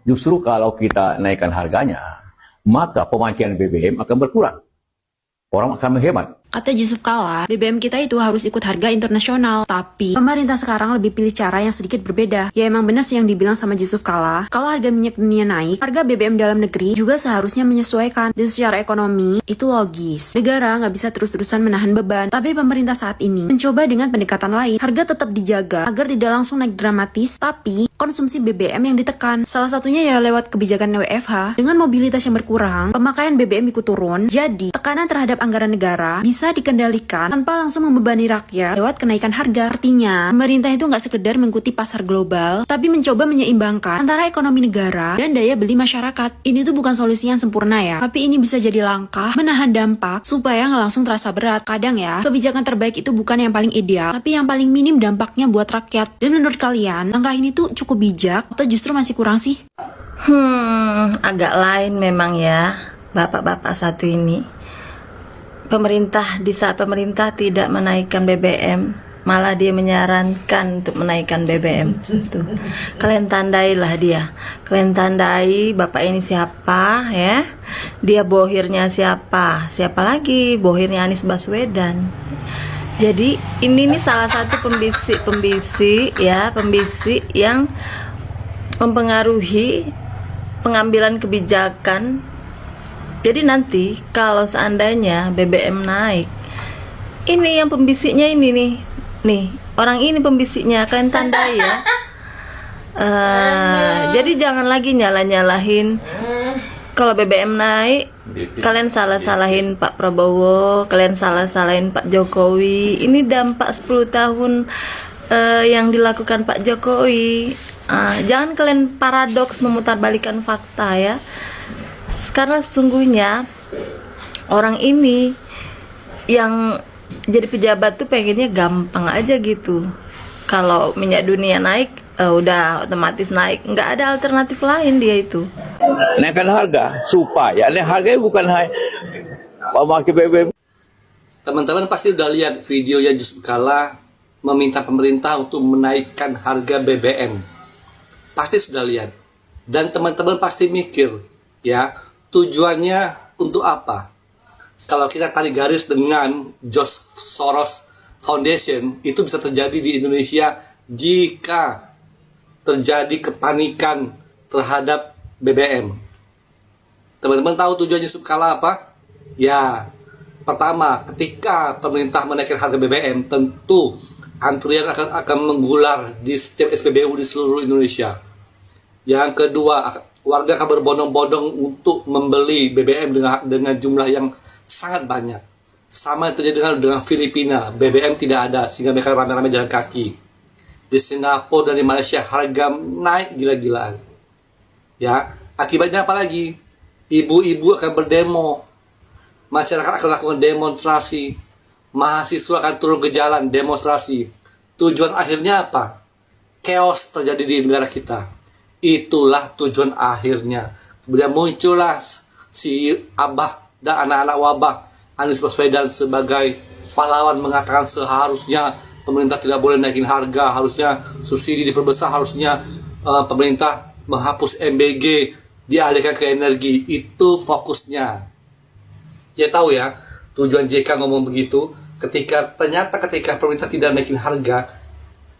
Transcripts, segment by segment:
Justru kalau kita naikkan harganya, maka pemakaian BBM akan berkurang. Orang akan menghemat. Kata Yusuf Kala, BBM kita itu harus ikut harga internasional. Tapi pemerintah sekarang lebih pilih cara yang sedikit berbeda. Ya emang benar sih yang dibilang sama Yusuf Kala. Kalau harga minyak dunia naik, harga BBM dalam negeri juga seharusnya menyesuaikan. Dan secara ekonomi, itu logis. Negara nggak bisa terus-terusan menahan beban. Tapi pemerintah saat ini mencoba dengan pendekatan lain. Harga tetap dijaga agar tidak langsung naik dramatis, tapi konsumsi BBM yang ditekan. Salah satunya ya lewat kebijakan WFH. Dengan mobilitas yang berkurang, pemakaian BBM ikut turun. Jadi, tekanan terhadap anggaran negara bisa dikendalikan tanpa langsung membebani rakyat lewat kenaikan harga. Artinya, pemerintah itu nggak sekedar mengikuti pasar global, tapi mencoba menyeimbangkan antara ekonomi negara dan daya beli masyarakat. Ini tuh bukan solusi yang sempurna ya, tapi ini bisa jadi langkah menahan dampak supaya nggak langsung terasa berat. Kadang ya, kebijakan terbaik itu bukan yang paling ideal, tapi yang paling minim dampaknya buat rakyat. Dan menurut kalian, langkah ini tuh cukup bijak atau justru masih kurang sih? Agak lain memang ya, bapak-bapak satu ini. Di saat pemerintah tidak menaikkan BBM, malah dia menyarankan untuk menaikkan BBM. Tuh. Kalian tandailah dia. Kalian tandai bapak ini siapa ya? Dia bohirnya siapa? Siapa lagi? Bohirnya Anies Baswedan. Jadi ini nih salah satu pembisik yang mempengaruhi pengambilan kebijakan. Jadi nanti kalau seandainya BBM naik, ini yang pembisiknya ini nih orang ini pembisiknya, kalian tandai ya. Jadi jangan lagi nyalahin kalau BBM naik, kalian salahin Pak Prabowo, kalian salahin Pak Jokowi. Ini dampak 10 tahun yang dilakukan Pak Jokowi. Jangan kalian paradoks memutarbalikkan fakta ya. Karena sesungguhnya orang ini yang jadi pejabat tuh pengennya gampang aja gitu. Kalau minyak dunia naik, udah otomatis naik. Nggak ada alternatif lain dia itu. Naikkan harga supaya harganya bukan memakai BBM. Teman-teman pasti udah lihat videonya Yusuf Kala meminta pemerintah untuk menaikkan harga BBM. Pasti sudah lihat. Dan teman-teman pasti mikir, ya, tujuannya untuk apa? Kalau kita tarik garis dengan George Soros Foundation, itu bisa terjadi di Indonesia jika terjadi kepanikan terhadap BBM. Teman-teman tahu tujuan Yusuf Kala apa? Ya, pertama, ketika pemerintah menaikkan harga BBM, tentu antrian akan menggular di setiap SPBU di seluruh Indonesia. Yang kedua, warga akan berbondong-bondong untuk membeli BBM dengan jumlah yang sangat banyak. Sama yang terjadi dengan Filipina, BBM tidak ada sehingga mereka ramai-ramai jalan kaki. Di Singapura dan di Malaysia harga naik gila-gilaan. Ya, akibatnya apa lagi? Ibu-ibu akan berdemo, masyarakat akan melakukan demonstrasi, mahasiswa akan turun ke jalan demonstrasi. Tujuan akhirnya apa? Chaos terjadi di negara kita. Itulah tujuan akhirnya. Kemudian muncullah si Abah dan anak-anak wabah Anies Baswedan sebagai pahlawan mengatakan seharusnya pemerintah tidak boleh naikin harga, harusnya subsidi diperbesar, harusnya pemerintah menghapus MBG, dialihkan ke energi. Itu fokusnya. Ya tahu ya, tujuan JK ngomong begitu ketika pemerintah tidak naikin harga,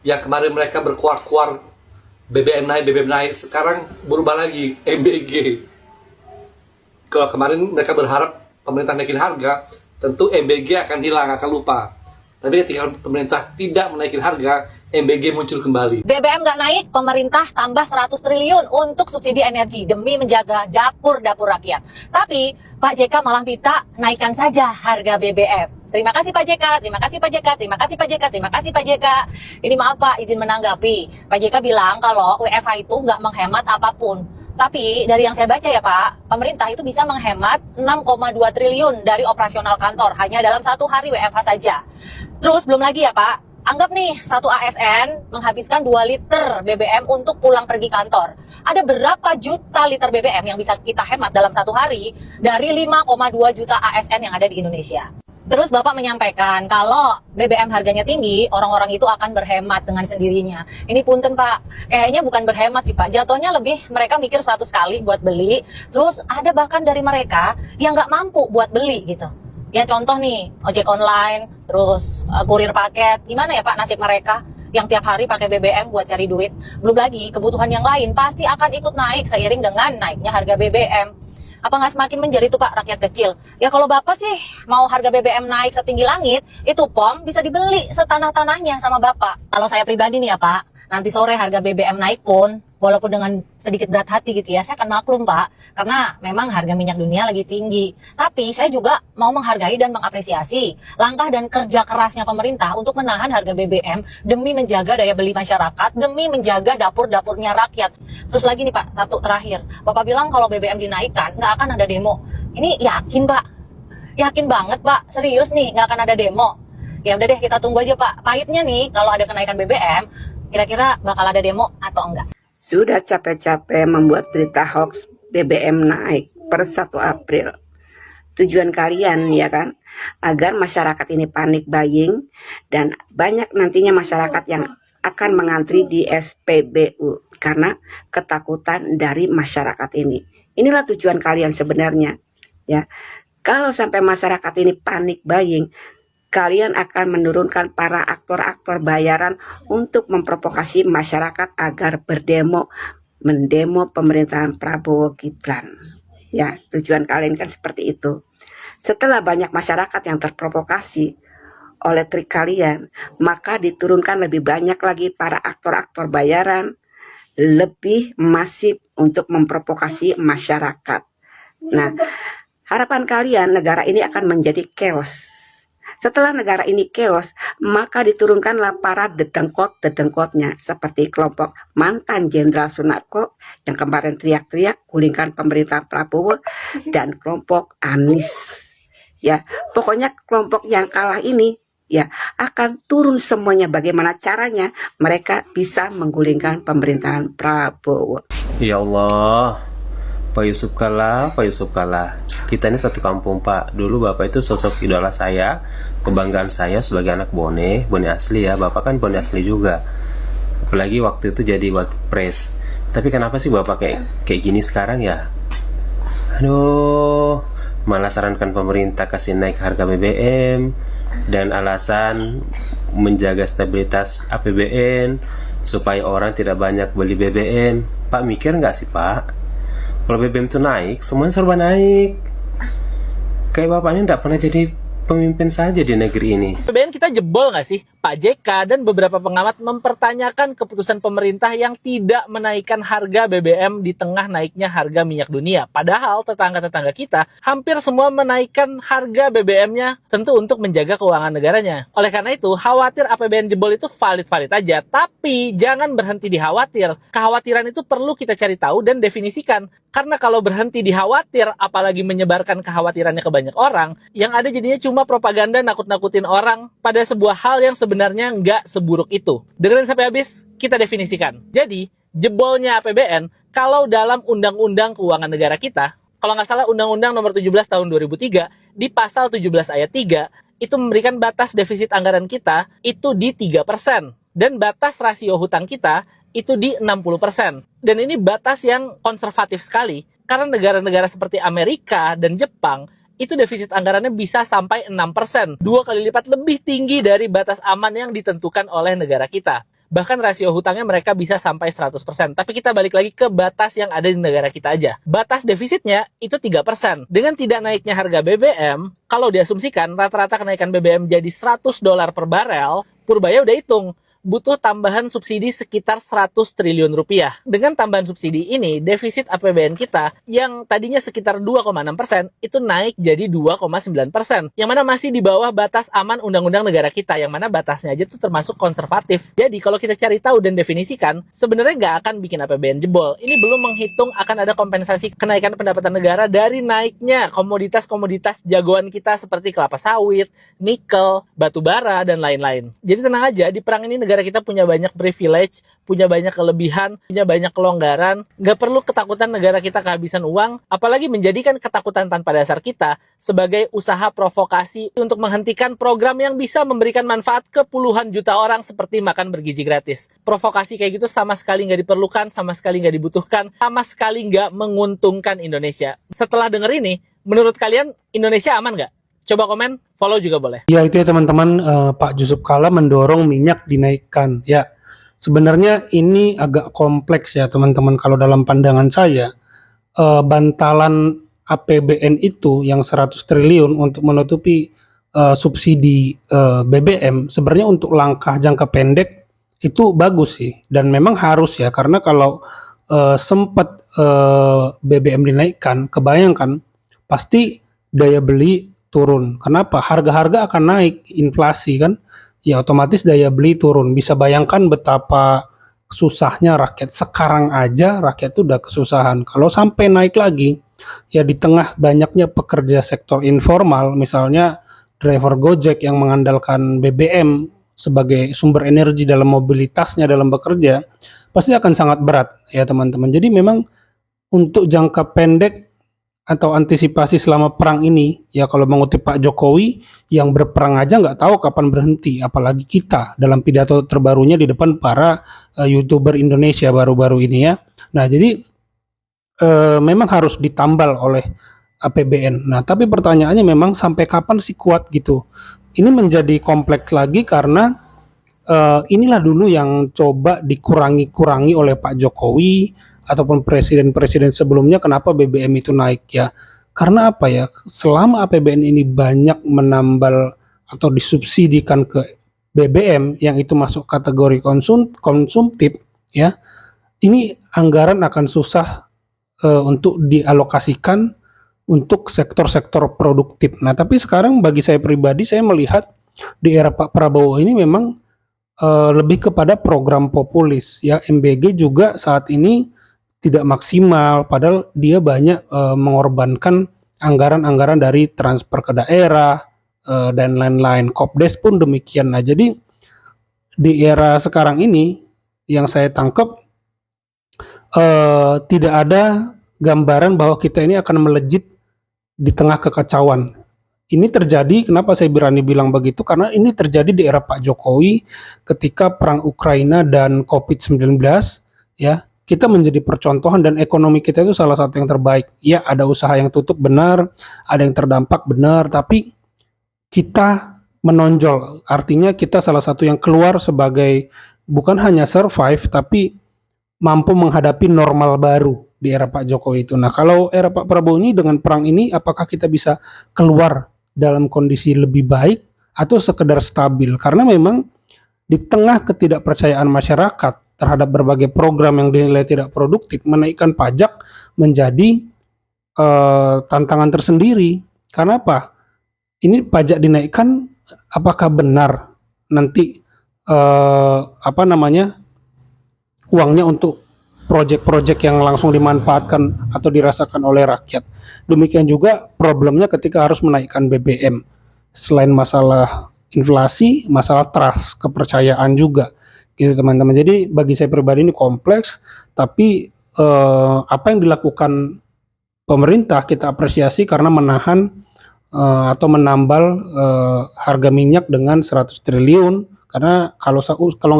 yang kemarin mereka berkuar-kuar BBM naik, sekarang berubah lagi MBG. Kalau kemarin mereka berharap pemerintah naikin harga, tentu MBG akan hilang, akan lupa. Tapi ketika pemerintah tidak menaikin harga, MBG muncul kembali. BBM nggak naik, pemerintah tambah 100 triliun untuk subsidi energi demi menjaga dapur-dapur rakyat. Tapi Pak JK malah minta naikkan saja harga BBM. Terima kasih Pak JK, terima kasih Pak JK, terima kasih Pak JK, terima kasih Pak JK. Ini maaf Pak, izin menanggapi. Pak JK bilang kalau WFH itu nggak menghemat apapun. Tapi dari yang saya baca ya Pak, pemerintah itu bisa menghemat 6,2 triliun dari operasional kantor hanya dalam 1 hari WFH saja. Terus belum lagi ya Pak, anggap nih satu ASN menghabiskan 2 liter BBM untuk pulang pergi kantor. Ada berapa juta liter BBM yang bisa kita hemat dalam 1 hari dari 5,2 juta ASN yang ada di Indonesia? Terus Bapak menyampaikan kalau BBM harganya tinggi, orang-orang itu akan berhemat dengan sendirinya. Ini punten Pak, kayaknya bukan berhemat sih Pak, jatuhnya lebih mereka mikir 100 kali buat beli. Terus ada bahkan dari mereka yang nggak mampu buat beli gitu. Ya contoh nih, ojek online, terus kurir paket, gimana ya Pak nasib mereka yang tiap hari pakai BBM buat cari duit. Belum lagi kebutuhan yang lain pasti akan ikut naik seiring dengan naiknya harga BBM. Apa nggak semakin menjerit tuh Pak rakyat kecil? Ya kalau Bapak sih mau harga BBM naik setinggi langit, itu POM bisa dibeli setanah-tanahnya sama Bapak. Kalau saya pribadi nih ya Pak, nanti sore harga BBM naik pun, walaupun dengan sedikit berat hati gitu ya, saya akan maklum Pak. Karena memang harga minyak dunia lagi tinggi. Tapi saya juga mau menghargai dan mengapresiasi langkah dan kerja kerasnya pemerintah untuk menahan harga BBM demi menjaga daya beli masyarakat, demi menjaga dapur-dapurnya rakyat. Terus lagi nih Pak, satu terakhir. Bapak bilang kalau BBM dinaikkan, nggak akan ada demo. Ini yakin Pak? Yakin banget Pak? Serius nih, nggak akan ada demo? Ya udah deh, kita tunggu aja Pak. Pahitnya nih, kalau ada kenaikan BBM, kira-kira bakal ada demo atau enggak? Sudah capek-capek membuat berita hoax BBM naik per 1 April. Tujuan kalian ya kan, agar masyarakat ini panik buying dan banyak nantinya masyarakat yang akan mengantri di SPBU karena ketakutan dari masyarakat ini. Inilah tujuan kalian sebenarnya ya. Kalau sampai masyarakat ini panik buying, kalian akan menurunkan para aktor-aktor bayaran untuk memprovokasi masyarakat agar mendemo pemerintahan Prabowo Gibran. Ya, tujuan kalian kan seperti itu. Setelah banyak masyarakat yang terprovokasi oleh trik kalian, maka diturunkan lebih banyak lagi para aktor-aktor bayaran lebih masif untuk memprovokasi masyarakat. Nah, harapan kalian negara ini akan menjadi chaos. Setelah negara ini chaos, maka diturunkanlah para dedengkot-dedengkotnya seperti kelompok mantan Jenderal Sunarko yang kemarin teriak-teriak gulingkan pemerintahan Prabowo dan kelompok Anies. Ya, pokoknya kelompok yang kalah ini ya akan turun semuanya bagaimana caranya mereka bisa menggulingkan pemerintahan Prabowo. Ya Allah, Pak Yusuf Kalla, Pak Yusuf Kalla. Kita ini satu kampung Pak. Dulu Bapak itu sosok idola saya, kebanggaan saya sebagai anak Bone asli ya. Bapak kan Bone asli juga. Apalagi waktu itu jadi wakil pres. Tapi kenapa sih Bapak kayak gini sekarang ya? Aduh, malah sarankan pemerintah kasih naik harga BBM dan alasan menjaga stabilitas APBN supaya orang tidak banyak beli BBM. Pak mikir nggak sih Pak? Kalau BBM itu naik, semuanya serba naik. Kayak Bapak ini tidak pernah jadi pemimpin saja di negeri ini. BBM kita jebol nggak sih? Pak JK dan beberapa pengamat mempertanyakan keputusan pemerintah yang tidak menaikkan harga BBM di tengah naiknya harga minyak dunia. Padahal tetangga-tetangga kita hampir semua menaikkan harga BBM-nya tentu untuk menjaga keuangan negaranya. Oleh karena itu, khawatir APBN jebol itu valid-valid aja. Tapi jangan berhenti di khawatir. Kekhawatiran itu perlu kita cari tahu dan definisikan. Karena kalau berhenti di khawatir, apalagi menyebarkan kekhawatirannya ke banyak orang, yang ada jadinya cuma propaganda nakut-nakutin orang pada sebuah hal yang sebenarnya nggak seburuk itu. Dengerin sampai habis, kita definisikan. Jadi, jebolnya APBN, kalau dalam Undang-Undang Keuangan Negara kita, kalau nggak salah Undang-Undang nomor 17 tahun 2003, di pasal 17 ayat 3, itu memberikan batas defisit anggaran kita itu di 3%. Dan batas rasio hutang kita itu di 60%. Dan ini batas yang konservatif sekali, karena negara-negara seperti Amerika dan Jepang, itu defisit anggarannya bisa sampai 6%, 2 kali lipat lebih tinggi dari batas aman yang ditentukan oleh negara kita. Bahkan rasio hutangnya mereka bisa sampai 100%. Tapi kita balik lagi ke batas yang ada di negara kita aja. Batas defisitnya itu 3%. Dengan tidak naiknya harga BBM, kalau diasumsikan rata-rata kenaikan BBM jadi $100 per barel, Purbaya udah hitung, butuh tambahan subsidi sekitar 100 triliun rupiah. Dengan tambahan subsidi ini, defisit APBN kita yang tadinya sekitar 2,6% itu naik jadi 2,9%. Yang mana masih di bawah batas aman undang-undang negara kita, yang mana batasnya aja itu termasuk konservatif. Jadi kalau kita cari tahu dan definisikan, sebenarnya nggak akan bikin APBN jebol. Ini belum menghitung akan ada kompensasi kenaikan pendapatan negara dari naiknya komoditas-komoditas jagoan kita seperti kelapa sawit, nikel, batu bara, dan lain-lain. Jadi tenang aja, di perang ini negara negara kita punya banyak privilege, punya banyak kelebihan, punya banyak kelonggaran. Nggak perlu ketakutan negara kita kehabisan uang, apalagi menjadikan ketakutan tanpa dasar kita sebagai usaha provokasi untuk menghentikan program yang bisa memberikan manfaat ke puluhan juta orang seperti makan bergizi gratis. Provokasi kayak gitu sama sekali nggak diperlukan, sama sekali nggak dibutuhkan, sama sekali nggak menguntungkan Indonesia. Setelah denger ini, menurut kalian Indonesia aman nggak? Coba komen, follow juga boleh. Ya itu ya teman-teman, Pak Yusuf Kala mendorong minyak dinaikkan. Ya sebenarnya ini agak kompleks ya teman-teman. Kalau dalam pandangan saya, bantalan APBN itu yang 100 triliun untuk menutupi subsidi BBM sebenarnya untuk langkah jangka pendek itu bagus sih, dan memang harus ya, karena kalau sempat BBM dinaikkan, kebayangkan pasti daya beli turun. Kenapa? Harga-harga akan naik, inflasi kan, ya otomatis daya beli turun. Bisa bayangkan betapa susahnya rakyat. Sekarang aja rakyat itu udah kesusahan. Kalau sampai naik lagi, ya di tengah banyaknya pekerja sektor informal, misalnya driver Gojek yang mengandalkan BBM sebagai sumber energi dalam mobilitasnya dalam bekerja, pasti akan sangat berat ya teman-teman. Jadi memang untuk jangka pendek atau antisipasi selama perang ini, ya kalau mengutip Pak Jokowi, yang berperang aja nggak tahu kapan berhenti, apalagi kita dalam pidato terbarunya di depan para YouTuber Indonesia baru-baru ini ya. Nah jadi memang harus ditambal oleh APBN. Nah tapi pertanyaannya memang sampai kapan sih kuat gitu? Ini menjadi kompleks lagi karena inilah dulu yang coba dikurangi oleh Pak Jokowi ataupun presiden-presiden sebelumnya. Kenapa BBM itu naik ya? Karena apa ya? Selama APBN ini banyak menambal atau disubsidikan ke BBM yang itu masuk kategori konsumtif ya, ini anggaran akan susah untuk dialokasikan untuk sektor-sektor produktif. Nah, tapi sekarang bagi saya pribadi, saya melihat di era Pak Prabowo ini memang lebih kepada program populis ya. MBG juga saat ini tidak maksimal, padahal dia banyak mengorbankan anggaran-anggaran dari transfer ke daerah dan lain-lain. Kopdes pun demikian. Nah, jadi di era sekarang ini yang saya tangkap tidak ada gambaran bahwa kita ini akan melejit di tengah kekacauan. Ini terjadi, kenapa saya berani bilang begitu? Karena ini terjadi di era Pak Jokowi ketika perang Ukraina dan COVID-19 ya. Kita menjadi percontohan dan ekonomi kita itu salah satu yang terbaik. Ya, ada usaha yang tutup benar, ada yang terdampak benar, tapi kita menonjol. Artinya kita salah satu yang keluar sebagai bukan hanya survive, tapi mampu menghadapi normal baru di era Pak Jokowi itu. Nah, kalau era Pak Prabowo ini dengan perang ini, apakah kita bisa keluar dalam kondisi lebih baik atau sekedar stabil? Karena memang di tengah ketidakpercayaan masyarakat terhadap berbagai program yang dinilai tidak produktif, menaikkan pajak menjadi tantangan tersendiri. Karena apa? Ini pajak dinaikkan, apakah benar nanti uangnya untuk proyek-proyek yang langsung dimanfaatkan atau dirasakan oleh rakyat. Demikian juga problemnya ketika harus menaikkan BBM. Selain masalah inflasi, masalah trust, kepercayaan juga. Gitu teman-teman. Jadi bagi saya pribadi ini kompleks, tapi apa yang dilakukan pemerintah kita apresiasi karena menahan atau menambal harga minyak dengan 100 triliun, karena kalau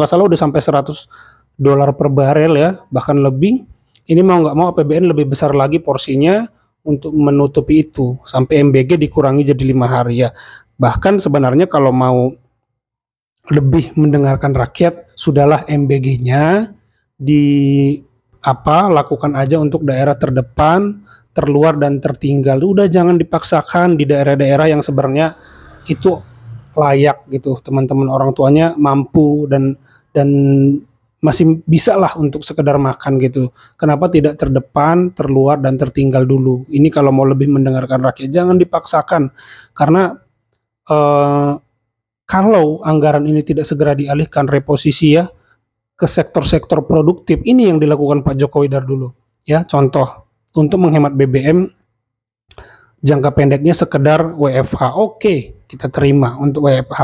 nggak salah udah sampai $100 per barel ya, bahkan lebih. Ini mau nggak mau APBN lebih besar lagi porsinya untuk menutupi itu, sampai MBG dikurangi jadi 5 hari ya. Bahkan sebenarnya kalau mau lebih mendengarkan rakyat, sudahlah MBG-nya lakukan aja untuk daerah terdepan, terluar dan tertinggal. Udah jangan dipaksakan di daerah-daerah yang sebenarnya itu layak gitu. Teman-teman orang tuanya mampu dan masih bisa lah untuk sekedar makan gitu. Kenapa tidak terdepan, terluar dan tertinggal dulu? Ini kalau mau lebih mendengarkan rakyat, jangan dipaksakan. Karena kalau anggaran ini tidak segera dialihkan reposisi ya ke sektor-sektor produktif, ini yang dilakukan Pak Jokowi dari dulu ya. Contoh, untuk menghemat BBM jangka pendeknya sekedar WFH, oke, kita terima untuk WFH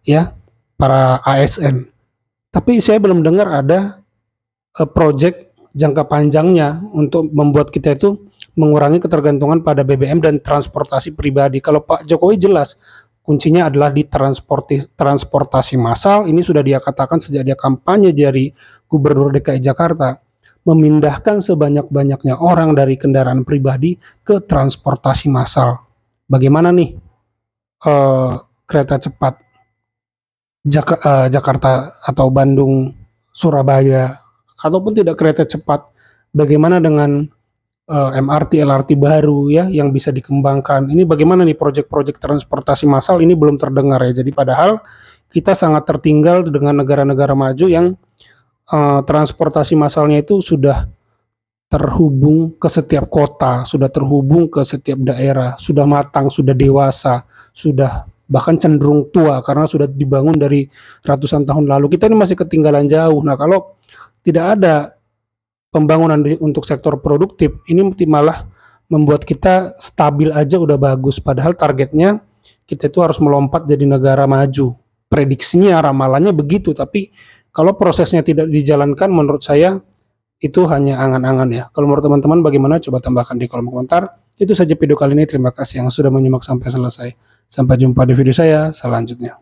ya, para ASN. Tapi saya belum dengar ada project jangka panjangnya untuk membuat kita itu mengurangi ketergantungan pada BBM dan transportasi pribadi. Kalau Pak Jokowi jelas kuncinya adalah di transportasi massal. Ini sudah dia katakan sejak dia kampanye dari Gubernur DKI Jakarta, memindahkan sebanyak-banyaknya orang dari kendaraan pribadi ke transportasi massal. Bagaimana nih kereta cepat Jakarta atau Bandung Surabaya, ataupun tidak kereta cepat, bagaimana dengan MRT, LRT baru ya yang bisa dikembangkan. Ini bagaimana nih proyek-proyek transportasi massal ini belum terdengar ya. Jadi padahal kita sangat tertinggal dengan negara-negara maju yang transportasi massalnya itu sudah terhubung ke setiap kota, sudah terhubung ke setiap daerah, sudah matang, sudah dewasa, sudah bahkan cenderung tua karena sudah dibangun dari ratusan tahun lalu. Kita ini masih ketinggalan jauh. Nah, kalau tidak ada pembangunan untuk sektor produktif, ini malah membuat kita stabil aja udah bagus. Padahal targetnya kita itu harus melompat jadi negara maju. Prediksinya, ramalannya begitu. Tapi kalau prosesnya tidak dijalankan, menurut saya itu hanya angan-angan ya. Kalau menurut teman-teman bagaimana? Coba tambahkan di kolom komentar. Itu saja video kali ini. Terima kasih yang sudah menyimak sampai selesai. Sampai jumpa di video saya selanjutnya.